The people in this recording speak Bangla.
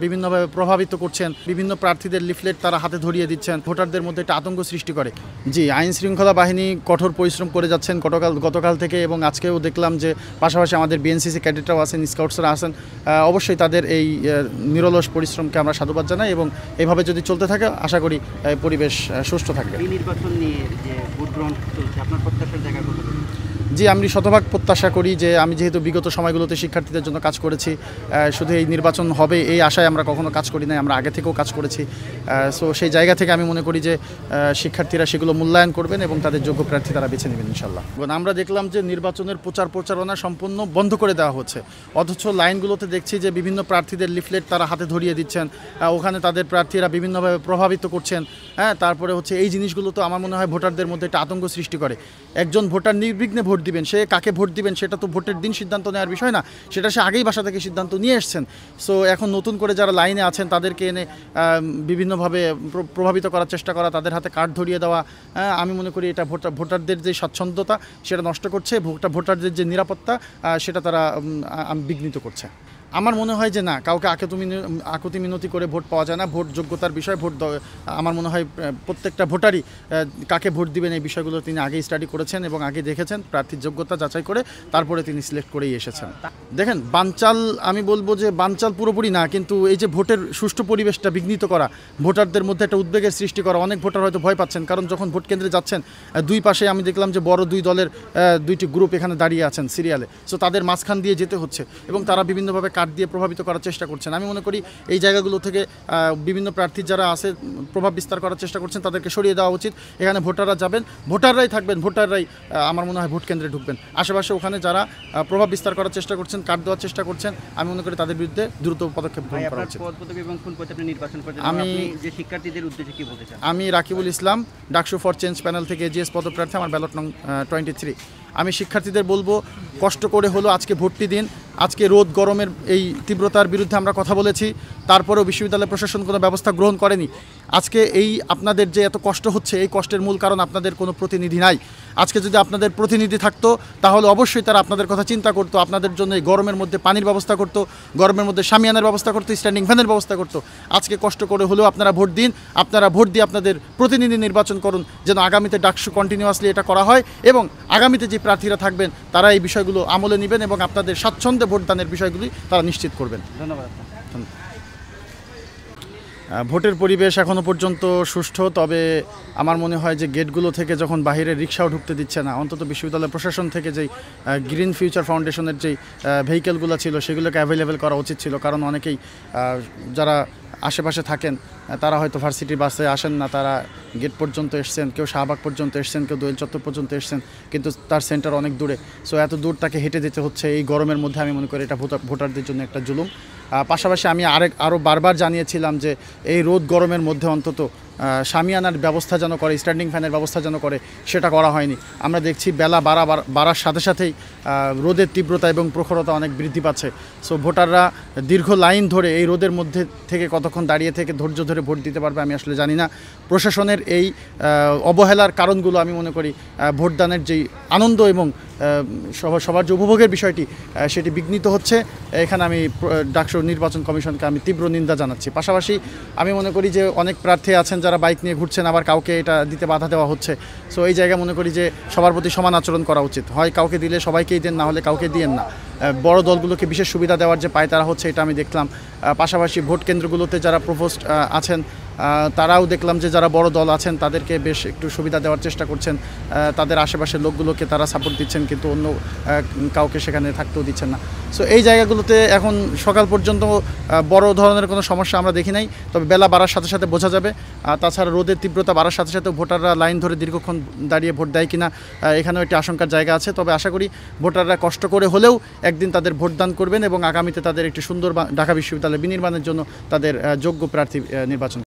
বিভিন্নভাবে প্রভাবিত করছেন, বিভিন্ন প্রার্থীদের লিফলেট তারা হাতে ধরিয়ে দিচ্ছেন, ভোটারদের মধ্যে একটা আতঙ্ক সৃষ্টি করে। জি, আইন শৃঙ্খলা বাহিনী কঠোর পরিশ্রম করে যাচ্ছেন গতকাল থেকে, এবং আজকেও দেখলাম যে পাশাপাশি আমাদের বিএনসিসি ক্যাডেটরাও আছেন, স্কাউটসরা আছেন। অবশ্যই তাদের এই নিরলস পরিশ্রমকে আমরা সাধুবাদ জানাই, এবং এইভাবে যদি চলতে থাকে আশা করি পরিবেশ সুষ্ঠু থাকবে। নির্বাচন নিয়ে যে ভোট গ্রহণ চলছে, আপনার প্রত্যাশার জায়গা কোথায়? জি, আমি শতভাগ প্রত্যাশা করি যে আমি যেহেতু বিগত সময়গুলোতে শিক্ষার্থীদের জন্য কাজ করেছি, শুধু এই নির্বাচন হবে এই আশায় আমরা কখনো কাজ করি নাই, আমরা আগে থেকেও কাজ করেছি। সো সেই জায়গা থেকে আমি মনে করি যে শিক্ষার্থীরা সেগুলো মূল্যায়ন করবেন এবং তাদের যোগ্য প্রার্থী তারা বেছে নেবেন ইনশাল্লাহ। আমরা দেখলাম যে নির্বাচনের প্রচারণা সম্পূর্ণ বন্ধ করে দেওয়া হচ্ছে, অথচ লাইনগুলোতে দেখছি যে বিভিন্ন প্রার্থীদের লিফলেট তারা হাতে ধরিয়ে দিচ্ছেন, ওখানে তাদের প্রার্থীরা বিভিন্নভাবে প্রভাবিত করছেন। তারপরে হচ্ছে এই জিনিসগুলো তো আমার মনে হয় ভোটারদের মধ্যে একটা আতঙ্ক সৃষ্টি করে। একজন ভোটার নির্বিঘ্নে ভোট দিবেন, সে কাকে ভোট দিবেন সেটা তো ভোটের দিন সিদ্ধান্ত নেওয়ার বিষয় না, সেটা সে আগেই বাসা থেকে সিদ্ধান্ত নিয়ে এসছেন। সো এখন নতুন করে যারা লাইনে আছেন তাদেরকে এনে বিভিন্নভাবে প্রভাবিত করার চেষ্টা করা, তাদের হাতে কার্ড ধরিয়ে দেওয়া, আমি মনে করি এটা ভোটারদের যে স্বাচ্ছন্দ্যতা সেটা নষ্ট করছে, ভোটারদের যে নিরাপত্তা সেটা তারা বিঘ্নিত করছে। আমার মনে হয় যে না, কাউকে আকুতি মিনতি করে ভোট পাওয়া যায় না। ভোট যোগ্যতার বিষয়, আমার মনে হয় প্রত্যেকটা ভোটারই কাকে ভোট দিবেন এই বিষয়গুলো তিনি আগেই স্টাডি করেছেন এবং আগে দেখেছেন, প্রার্থীর যোগ্যতা যাচাই করে তারপরে তিনি সিলেক্ট করেই এসেছেন। দেখেন, বানচাল আমি বলবো যে বানচাল পুরোপুরি না, কিন্তু এই যে ভোটের সুষ্ঠু পরিবেশটা বিঘ্নিত করা, ভোটারদের মধ্যে একটা উদ্বেগের সৃষ্টি করা, অনেক ভোটার হয়তো ভয় পাচ্ছেন, কারণ যখন ভোট কেন্দ্রে যাচ্ছেন দুই পাশে আমি দেখলাম যে বড় দুই দলের দুইটি গ্রুপ এখানে দাঁড়িয়ে আছেন সিরিয়ালে। সো তাদের মাঝখান দিয়ে যেতে হচ্ছে এবং তারা বিভিন্নভাবে কার্ড দিয়ে প্রভাবিত করার চেষ্টা করছেন। আমি মনে করি এই জায়গাগুলো থেকে বিভিন্ন প্রার্থী যারা আছে প্রভাব বিস্তার করার চেষ্টা করছেন তাদেরকে সরিয়ে দেওয়া উচিত। এখানে ভোটাররা যাবেন, ভোটাররাই থাকবেন, ভোটাররাই আমার মনে হয় ভোট কেন্দ্রে ঢুকবেন। আশেপাশে ওখানে যারা প্রভাব বিস্তার করার চেষ্টা করছেন, কার্ড দেওয়ার চেষ্টা করছেন, আমি মনে করি তাদের বিরুদ্ধে দ্রুত পদক্ষেপ গ্রহণ করা উচিত। আমি রাকিবুল ইসলাম, ডাকসু ফর চেঞ্জ প্যানেল থেকে এজিএস পদপ্রার্থী, আমার ব্যালট নং 23। আমি শিক্ষার্থীদের বলবো, কষ্ট করে হলো আজকে ভোটটি দিন। আজকে রোদ গরমের এই তীব্রতার বিরুদ্ধে আমরা কথা বলেছি, তারপরেও বিশ্ববিদ্যালয় প্রশাসন কোনো ব্যবস্থা গ্রহণ করেনি। আজকে এই আপনাদের যে এত কষ্ট হচ্ছে, এই কষ্টের মূল কারণ আপনাদের কোনো প্রতিনিধি নাই। আজকে যদি আপনাদের প্রতিনিধি থাকতো তাহলে অবশ্যই তারা আপনাদের কথা চিন্তা করতো, আপনাদের জন্য এই গরমের মধ্যে পানির ব্যবস্থা করতো, গরমের মধ্যে শামিয়ানার ব্যবস্থা করতো, স্ট্যান্ডিং ফ্যানের ব্যবস্থা করতো। আজকে কষ্ট করে হলেও আপনারা ভোট দিন, আপনারা ভোট দিয়ে আপনাদের প্রতিনিধি নির্বাচন করুন, যেন আগামীতে ডাকসু কন্টিনিউয়াসলি এটা করা হয় এবং আগামীতে যে প্রার্থীরা থাকবেন তারা এই বিষয়গুলো আমলে নেবেন এবং আপনাদের স্বাচ্ছন্দ্যে ভোটদানের বিষয়গুলি তারা নিশ্চিত করবেন। ধন্যবাদ। ভোটের পরিবেশ এখনও পর্যন্ত সুষ্ঠু, তবে আমার মনে হয় যে গেটগুলো থেকে যখন বাইরে রিক্সাও ঢুকতে দিচ্ছে না, অন্তত বিশ্ববিদ্যালয় প্রশাসন থেকে যেই গ্রিন ফিউচার ফাউন্ডেশনের যেই ভেহিকেলগুলো ছিল সেগুলোকে অ্যাভেলেবেল করা উচিত ছিল। কারণ অনেকেই যারা আশেপাশে থাকেন তারা হয়তো ভার্সিটি বাসে আসেন না, তারা গেট পর্যন্ত এসছেন, কেউ শাহবাগ পর্যন্ত এসছেন, কেউ দোয়েল চত্বর পর্যন্ত এসছেন, কিন্তু তার সেন্টার অনেক দূরে। সো এত দূর তাকে হেঁটে যেতে হচ্ছে এই গরমের মধ্যে। আমি মনে করি এটা ভোটারদের জন্য একটা জুলুম। পাশাপাশি আমি আরও বারবার জানিয়েছিলাম যে এই রোদ গরমের মধ্যে অন্তত শামিয়ানার ব্যবস্থা যেন করে, স্ট্যান্ডিং ফ্যানের ব্যবস্থা যেন করে, সেটা করা হয়নি। আমরা দেখছি বেলা বাড়ার সাথে সাথেই রোদের তীব্রতা এবং প্রখরতা অনেক বৃদ্ধি পাচ্ছে। সো ভোটাররা দীর্ঘ লাইন ধরে এই রোদের মধ্যে থেকে কতক্ষণ দাঁড়িয়ে থেকে ধৈর্য ধরে ভোট দিতে পারবে আমি আসলে জানি না। প্রশাসনের এই অবহেলার কারণগুলো আমি মনে করি ভোটদানের যেই আনন্দ এবং সবার যে উপভোগের বিষয়টি সেটি বিঘ্নিত হচ্ছে। এখানে আমি ডাকসু নির্বাচন কমিশনকে আমি তীব্র নিন্দা জানাচ্ছি। পাশাপাশি আমি মনে করি যে অনেক প্রার্থী আছেন যারা বাইক নিয়ে ঘুরছেন, আবার কাউকে এটা দিতে বাধা দেওয়া হচ্ছে। সো এই জায়গায় মনে করি যে সবার প্রতি সমান আচরণ করা উচিত। হয় কাউকে দিলে সবাইকেই দেন, না হলে কাউকে দিয়েন না। বড় দলগুলোকে বিশেষ সুবিধা দেওয়ার যে পায়তারা হচ্ছে এটা আমি দেখলাম। পাশাপাশি ভোট কেন্দ্রগুলোতে যারা প্রপোস্ট আছেন তারাও দেখলাম যে যারা বড় দল আছেন তাদেরকে বেশ একটু সুবিধা দেওয়ার চেষ্টা করছেন, তাদের আশেপাশের লোকগুলোকে তারা সাপোর্ট দিচ্ছেন, কিন্তু অন্য কাউকে সেখানে থাকতেও দিচ্ছেন না। সো এই জায়গাগুলোতে এখন সকাল পর্যন্ত বড় ধরনের কোনো সমস্যা আমরা দেখি নাই, তবে বেলা বাড়ার সাথে সাথে বোঝা যাবে। তাছাড়া রোদের তীব্রতা বাড়ার সাথে সাথে ভোটাররা লাইন ধরে দীর্ঘক্ষণ দাঁড়িয়ে ভোট দেয় কিনা এখানেও একটি আশঙ্কার জায়গা আছে। তবে আশা করি ভোটাররা কষ্ট করে হলেও একদিন তাদের ভোটদান করবেন এবং আগামীতে তাদের একটি সুন্দর ঢাকা বিশ্ববিদ্যালয় বিনির্মাণের জন্য তাদের যোগ্য প্রার্থী নির্বাচন